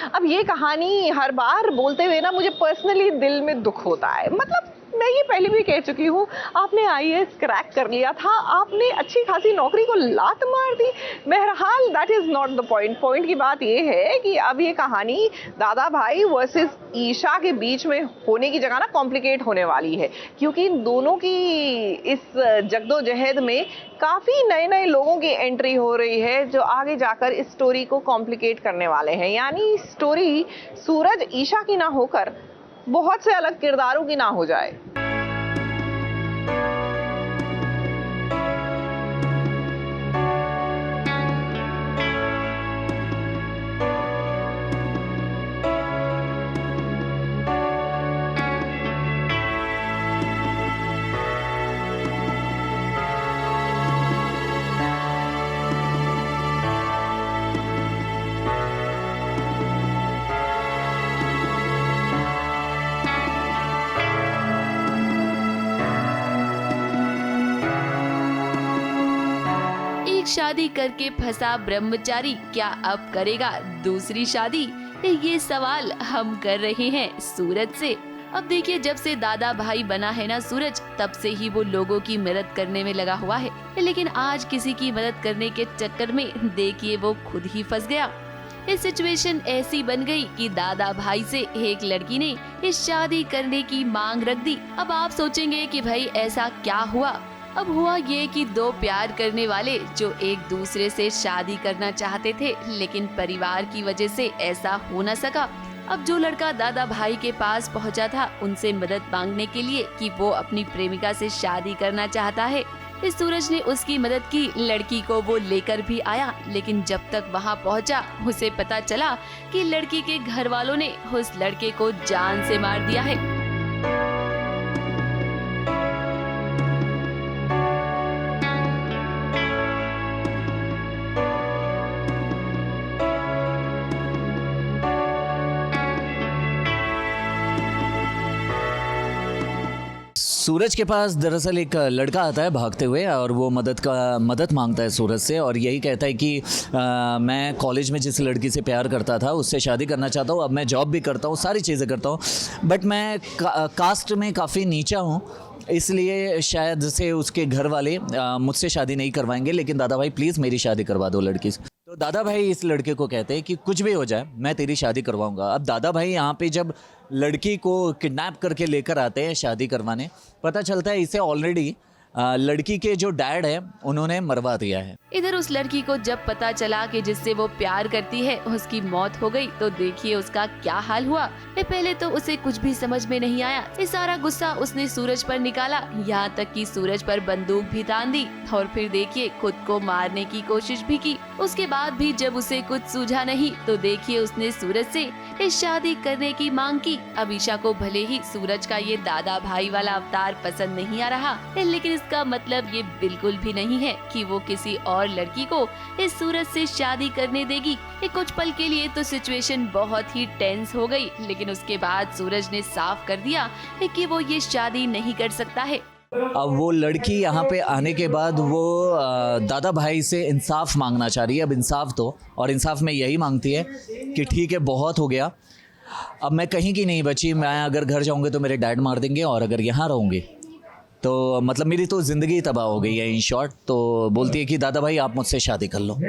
अब ये कहानी हर बार बोलते हुए ना मुझे पर्सनली दिल में दुख होता है। मतलब मैं ये पहले भी कह चुकी हूँ, आपने आईएएस क्रैक कर लिया था, आपने अच्छी खासी नौकरी को लात मार दी। बहरहाल that is not the point. Point की बात ये है कि अब ये कहानी दादा भाई वर्सेस ईशा के बीच में होने की जगह ना कॉम्प्लिकेट होने वाली है, क्योंकि इन दोनों की इस जद्दोजहद में काफ़ी नए नए लोगों की एंट्री हो रही है, जो आगे जाकर इस स्टोरी को कॉम्प्लिकेट करने वाले हैं। यानी स्टोरी सूरज ईशा की ना होकर बहुत से अलग किरदारों की ना हो जाए। शादी करके फंसा ब्रह्मचारी क्या अब करेगा दूसरी शादी? ये सवाल हम कर रहे हैं सूरज से। अब देखिए, जब से दादा भाई बना है ना सूरज, तब से ही वो लोगों की मदद करने में लगा हुआ है। लेकिन आज किसी की मदद करने के चक्कर में देखिए वो खुद ही फंस गया। ये सिचुएशन ऐसी बन गई कि दादा भाई से एक लड़की ने इस शादी करने की मांग रख दी। अब आप सोचेंगे कि भाई ऐसा क्या हुआ? अब हुआ ये कि दो प्यार करने वाले जो एक दूसरे से शादी करना चाहते थे, लेकिन परिवार की वजह से ऐसा हो न सका। अब जो लड़का दादा भाई के पास पहुंचा था उनसे मदद मांगने के लिए कि वो अपनी प्रेमिका से शादी करना चाहता है, इस सूरज ने उसकी मदद की। लड़की को वो लेकर भी आया, लेकिन जब तक वहां पहुंचा उसे पता चला कि लड़की के घर वालों ने उस लड़के को जान से मार दिया है। सूरज के पास दरअसल एक लड़का आता है भागते हुए और वो मदद मांगता है सूरज से और यही कहता है कि मैं कॉलेज में जिस लड़की से प्यार करता था उससे शादी करना चाहता हूँ। अब मैं जॉब भी करता हूँ, सारी चीज़ें करता हूँ, बट मैं कास्ट में काफ़ी नीचा हूँ, इसलिए शायद से उसके घर वाले मुझसे शादी नहीं करवाएंगे, लेकिन दादा भाई प्लीज़ मेरी शादी करवा दो लड़की से। तो दादा भाई इस लड़के को कहते हैं कि कुछ भी हो जाए मैं तेरी शादी करवाऊंगा। अब दादा भाई यहाँ पे जब लड़की को किडनैप करके लेकर आते हैं शादी करवाने, पता चलता है इसे ऑलरेडी लड़की के जो डैड है उन्होंने मरवा दिया है। इधर उस लड़की को जब पता चला कि जिससे वो प्यार करती है उसकी मौत हो गई, तो देखिए उसका क्या हाल हुआ। पहले तो उसे कुछ भी समझ में नहीं आया। ये सारा गुस्सा उसने सूरज पर निकाला, यहाँ तक कि सूरज पर बंदूक भी तान दी और फिर देखिए खुद को मारने की कोशिश भी की। उसके बाद भी जब उसे कुछ सूझा नहीं तो देखिए उसने सूरज से इस शादी करने की मांग की। अब ईशा को भले ही सूरज का ये दादा भाई वाला अवतार पसंद नहीं आ रहा, लेकिन इसका मतलब ये बिल्कुल भी नहीं है कि वो किसी और लड़की को इस सूरज से शादी करने देगी। ये कुछ पल के लिए तो सिचुएशन बहुत ही टेंस हो गई, लेकिन उसके बाद सूरज ने साफ कर दिया कि वो ये शादी नहीं कर सकता है। अब वो लड़की यहाँ पे आने के बाद वो दादा भाई से इंसाफ मांगना चाह रही है। अब इंसाफ तो, और इंसाफ में यही मांगती है कि ठीक है बहुत हो गया, अब मैं कहीं की नहीं बची, मैं अगर घर जाऊँगी तो मेरे डैड मार देंगे और अगर यहाँ रहूँगी तो मतलब मेरी तो ज़िंदगी तबाह हो गई है इन शॉर्ट। तो बोलती है कि दादा भाई आप मुझसे शादी कर लो,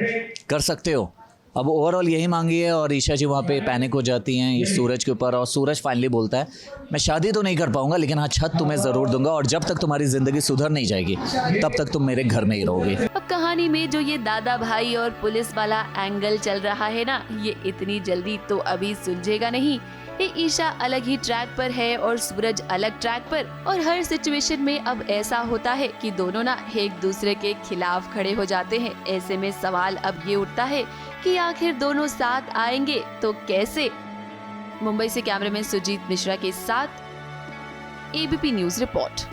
कर सकते हो। अब ओवरऑल यही मांगी है और ईशा जी वहाँ पे पैनिक हो जाती हैं इस सूरज के ऊपर और सूरज फाइनली बोलता है मैं शादी तो नहीं कर पाऊँगा, लेकिन हाँ छत तुम्हें ज़रूर दूंगा और जब तक तुम्हारी ज़िंदगी सुधर नहीं जाएगी तब तक तुम मेरे घर में ही रहोगे। अब कहानी में जो ये दादा भाई और पुलिस वाला एंगल चल रहा है ना, ये इतनी जल्दी तो अभी सुलझेगा नहीं। ये ईशा अलग ही ट्रैक पर है और सूरज अलग ट्रैक पर, और हर सिचुएशन में अब ऐसा होता है कि दोनों ना एक दूसरे के खिलाफ खड़े हो जाते हैं। ऐसे में सवाल अब ये उठता है कि आखिर दोनों साथ आएंगे तो कैसे। मुंबई से कैमरामैन सुजीत मिश्रा के साथ ABP news report.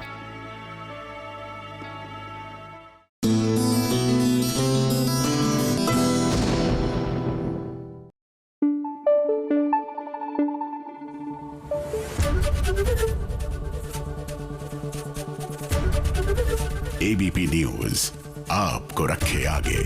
ABP news आपको रखे आगे।